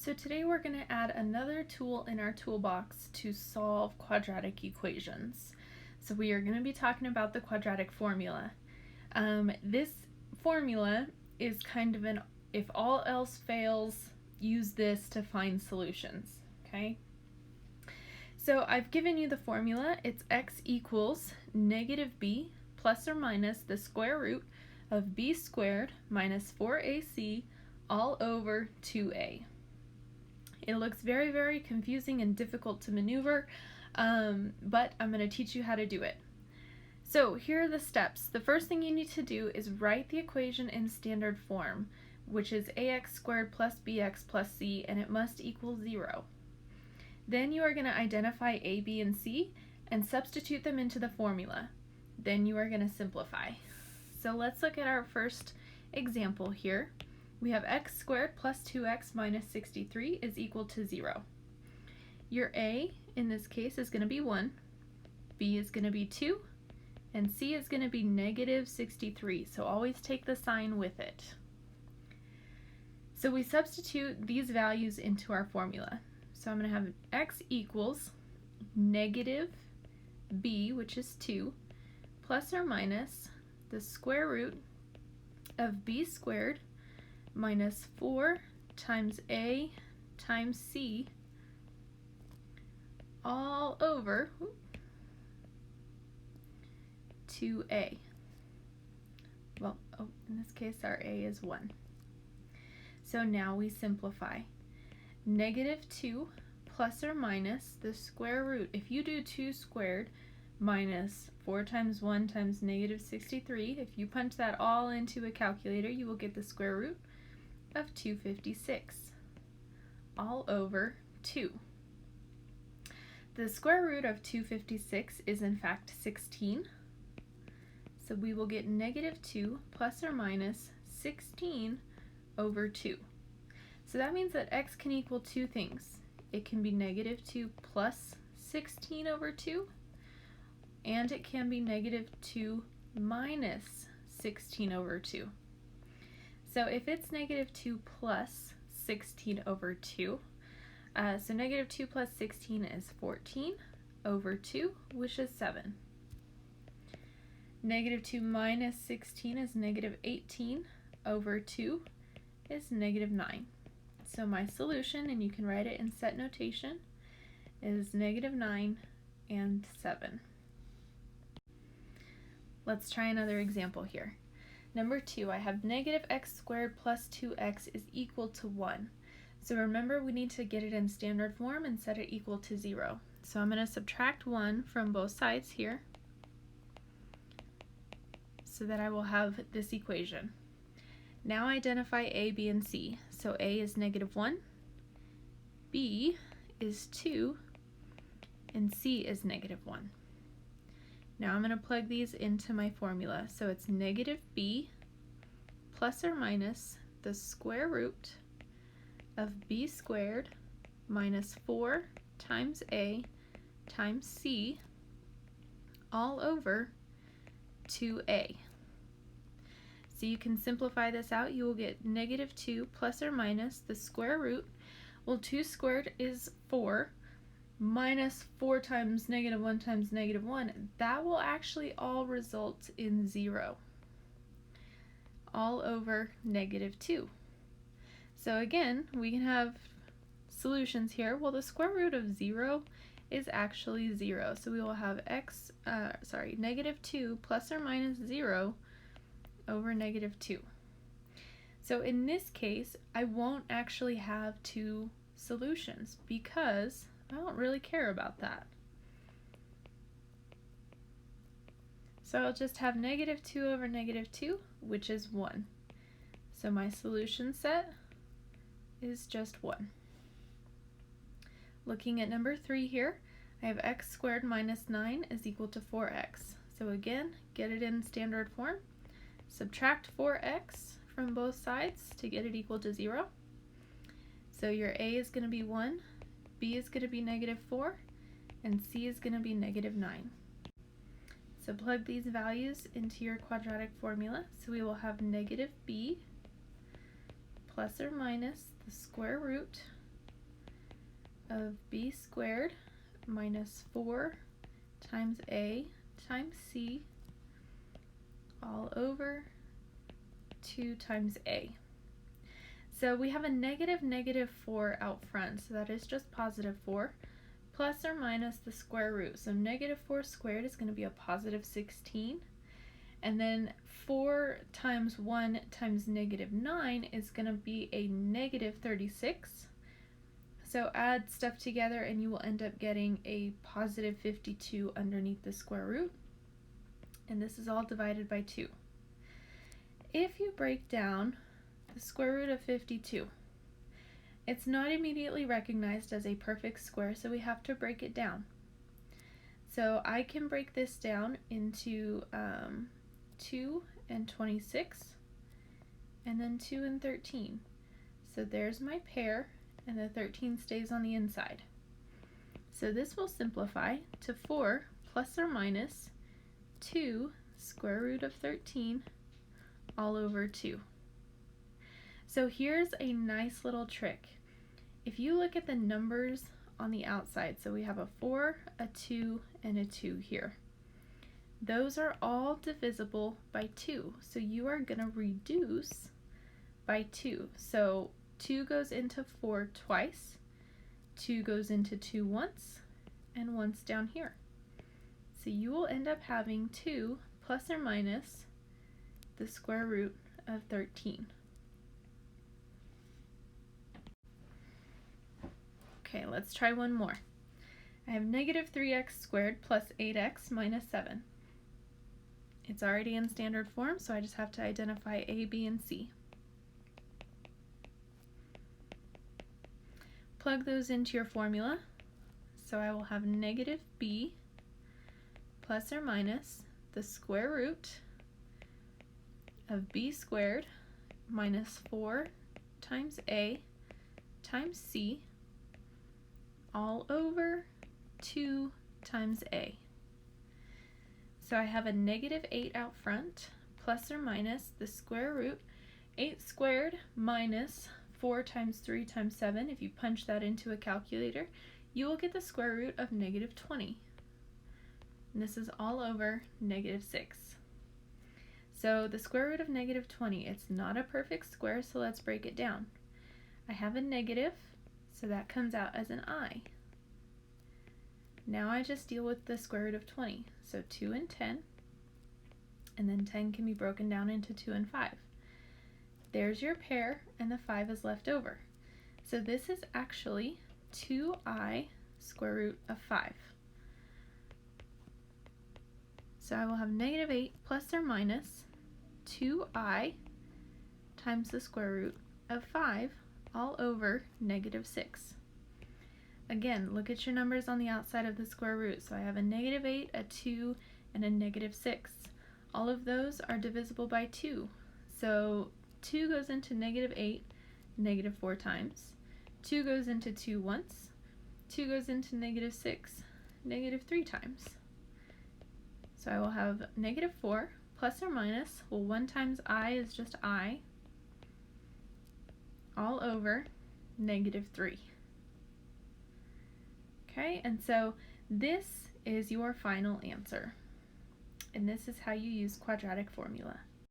So today we're going to add another tool in our toolbox to solve quadratic equations. So we are going to be talking about the quadratic formula. This formula is kind of an if all else fails, use this to find solutions, okay? So I've given you the formula. It's x equals negative b plus or minus the square root of b squared minus 4ac all over 2a. It looks very, very confusing and difficult to maneuver, but I'm going to teach you how to do it. So here are the steps. The first thing you need to do is write the equation in standard form, which is ax squared plus bx plus c, and it must equal 0. Then you are going to identify a, b, and c and substitute them into the formula. Then you are going to simplify. So let's look at our first example here. We have x squared plus 2x minus 63 is equal to 0. Your a, in this case, is going to be 1, b is going to be 2, and c is going to be negative 63, so always take the sign with it. So we substitute these values into our formula. So I'm going to have x equals negative b, which is 2, plus or minus the square root of b squared minus 4 times a times c all over 2a. Well, in this case our a is 1. So now we simplify. Negative 2 plus or minus the square root. If you do 2 squared minus 4 times 1 times negative 63, if you punch that all into a calculator, you will get the square root of 256 all over 2. The square root of 256 is in fact 16, so we will get negative 2 plus or minus 16 over 2. So that means that x can equal two things. It can be negative 2 plus 16 over 2, and it can be negative 2 minus 16 over 2. So if it's negative 2 plus 16 over 2, so negative 2 plus 16 is 14 over 2, which is 7. Negative 2 minus 16 is negative 18 over 2 is negative 9. So my solution, and you can write it in set notation, is negative 9 and 7. Let's try another example here. Number 2, I have negative x squared plus 2x is equal to 1. So remember, we need to get it in standard form and set it equal to 0. So I'm going to subtract 1 from both sides here so that I will have this equation. Now identify a, b, and c. So a is negative 1, b is 2, and c is negative 1. Now I'm going to plug these into my formula. So it's negative b plus or minus the square root of b squared minus 4 times a times c all over 2a. So you can simplify this out. You will get negative 2 plus or minus the square root. Well, 2 squared is 4. Minus 4 times negative 1 times negative 1, that will actually all result in 0, all over negative 2. So again, we can have solutions here. Well, the square root of 0 is actually 0, so we will have negative 2 plus or minus 0 over negative 2. So in this case, I won't actually have two solutions because I don't really care about that. So I'll just have negative 2 over negative 2, which is 1. So my solution set is just 1. Looking at number 3 here, I have x squared minus 9 is equal to 4x. So again, get it in standard form. Subtract 4x from both sides to get it equal to 0. So your a is going to be 1, b is going to be negative 4, and c is going to be negative 9. So plug these values into your quadratic formula. So we will have negative b plus or minus the square root of b squared minus 4 times a times c all over 2 times a. So we have a negative 4 out front, so that is just positive 4, plus or minus the square root. So negative 4 squared is going to be a positive 16, and then 4 times 1 times negative 9 is going to be a negative 36. So add stuff together and you will end up getting a positive 52 underneath the square root, and this is all divided by 2. If you break down the square root of 52, it's not immediately recognized as a perfect square, so we have to break it down. So I can break this down into 2 and 26, and then 2 and 13. So there's my pair, and the 13 stays on the inside. So this will simplify to 4 plus or minus 2 square root of 13 all over 2. So here's a nice little trick. If you look at the numbers on the outside, so we have a 4, a 2, and a 2 here. Those are all divisible by 2, so you are going to reduce by 2. So 2 goes into 4 twice, 2 goes into 2 once, and once down here. So you will end up having 2 plus or minus the square root of 13. Okay, let's try one more. I have negative 3x squared plus 8x minus 7. It's already in standard form, so I just have to identify a, b, and c. Plug those into your formula. So I will have negative b plus or minus the square root of b squared minus 4 times a times c all over 2 times a. So I have a negative 8 out front, plus or minus the square root, 8 squared minus 4 times 3 times 7. If you punch that into a calculator, you will get the square root of negative 20. And this is all over negative 6. So the square root of negative 20, it's not a perfect square, so let's break it down. I have a negative, so that comes out as an I. Now I just deal with the square root of 20. So 2 and 10, and then 10 can be broken down into 2 and 5. There's your pair, and the 5 is left over. So this is actually 2i square root of 5. So I will have negative 8 plus or minus 2i times the square root of 5 all over negative 6. Again, look at your numbers on the outside of the square root. So I have a negative 8, a 2, and a negative 6. All of those are divisible by 2. So 2 goes into negative 8, negative 4 times. 2 goes into 2 once. 2 goes into negative 6, negative 3 times. So I will have negative 4 plus or minus, well, 1 times I is just I, all over negative 3. Okay, and so this is your final answer. And this is how you use quadratic formula.